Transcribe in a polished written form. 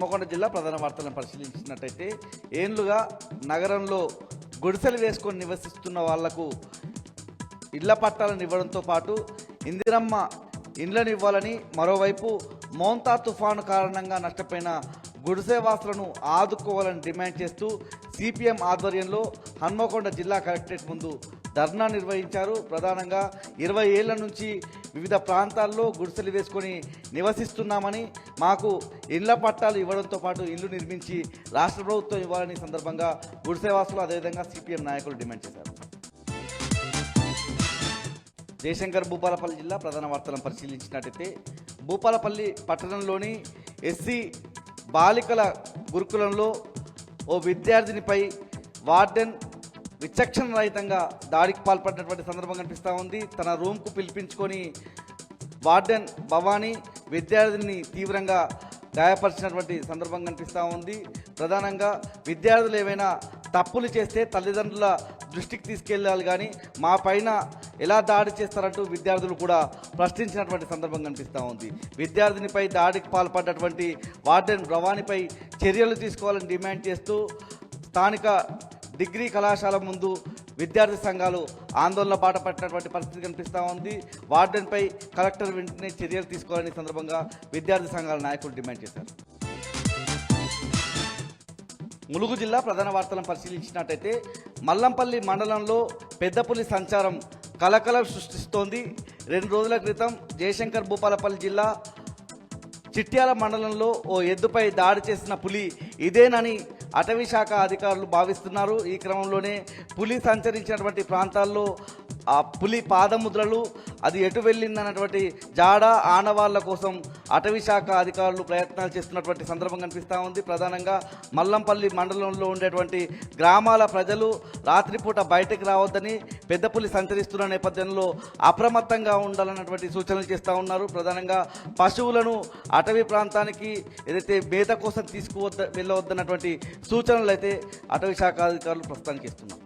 హన్మకొండ జిల్లా ప్రధాన వార్తలను పరిశీలించినట్టయితే ఏండ్లుగా నగరంలో గుడిసెలు వేసుకొని నివసిస్తున్న వాళ్లకు ఇళ్ల పట్టాలను ఇవ్వడంతో పాటు ఇందిరమ్మ ఇండ్లను ఇవ్వాలని, మరోవైపు మోంతా తుఫాను కారణంగా నష్టపోయిన గుడిసెవాసులను ఆదుకోవాలని డిమాండ్ చేస్తూ సిపిఎం ఆధ్వర్యంలో హన్మకొండ జిల్లా కలెక్టరేట్ ముందు ధర్నా నిర్వహించారు. ప్రధానంగా 20 ఏళ్ల నుంచి వివిధ ప్రాంతాల్లో గుడిసెలు వేసుకొని నివసిస్తున్నామని, మాకు ఇళ్ల పట్టాలు ఇవ్వడంతో పాటు ఇల్లు నిర్మించి రాష్ట్ర ప్రభుత్వం ఇవ్వాలని సందర్భంగా గుడిసెవాసులు అదేవిధంగా సిపిఎం నాయకులు డిమాండ్ చేశారు. జయశంకర్ భూపాలపల్లి జిల్లా ప్రధాన వార్తలను పరిశీలించినట్టయితే భూపాలపల్లి పట్టణంలోని ఎస్సీ బాలికల గురుకులంలో ఓ విద్యార్థినిపై వార్డెన్ విచక్షణ రహితంగా దాడికి పాల్పడినటువంటి సందర్భం కనిపిస్తూ ఉంది. తన రూమ్కు పిలిపించుకొని వార్డెన్ భవానీ విద్యార్థిని తీవ్రంగా గాయపరిచినటువంటి సందర్భం కనిపిస్తూ ఉంది. ప్రధానంగా విద్యార్థులు ఏవైనా తప్పులు చేస్తే తల్లిదండ్రుల దృష్టికి తీసుకెళ్ళాలి, కానీ మా పైన ఎలా దాడి చేస్తారంటూ విద్యార్థులు కూడా ప్రశ్నించినటువంటి సందర్భం కనిపిస్తూ ఉంది. విద్యార్థినిపై దాడికి పాల్పడ్డటువంటి వార్డెన్ భవానీపై చర్యలు తీసుకోవాలని డిమాండ్ చేస్తూ స్థానిక డిగ్రీ కళాశాల ముందు విద్యార్థి సంఘాలు ఆందోళన బాట పట్టినటువంటి పరిస్థితి కనిపిస్తూ ఉంది. వార్డెన్పై కలెక్టర్ వెంటనే చర్యలు తీసుకోవాలని సందర్భంగా విద్యార్థి సంఘాల నాయకులు డిమాండ్ చేశారు. ములుగు జిల్లా ప్రధాన వార్తలను పరిశీలించినట్టయితే మల్లంపల్లి మండలంలో పెద్దపులి సంచారం కలకలం సృష్టిస్తోంది. 2 రోజుల క్రితం జయశంకర్ భూపాలపల్లి జిల్లా చిట్యాల మండలంలో ఓ ఎద్దుపై దాడి చేసిన పులి ఇదేనని అటవీ శాఖ అధికారులు భావిస్తున్నారు. ఈ క్రమంలోనే పులి సంచరించినటువంటి ప్రాంతాల్లో ఆ పులి పాదముద్రలు, అది ఎటు వెళ్ళిందన్నటువంటి జాడ ఆనవాళ్ల కోసం అటవీ శాఖ అధికారులు ప్రయత్నాలు చేస్తున్నటువంటి సందర్భం కనిపిస్తూ ఉంది. ప్రధానంగా మల్లంపల్లి మండలంలో ఉండేటువంటి గ్రామాల ప్రజలు రాత్రిపూట బయటకు రావద్దని, పెద్ద పులి సంచరిస్తున్న నేపథ్యంలో అప్రమత్తంగా ఉండాలన్నటువంటి సూచనలు చేస్తూ ఉన్నారు. ప్రధానంగా పశువులను అటవీ ప్రాంతానికి ఏదైతే మేత కోసం వెళ్ళవద్దన్నటువంటి సూచనలు అయితే అటవీ శాఖ అధికారులు ప్రస్తుతానికి ఇస్తున్నారు.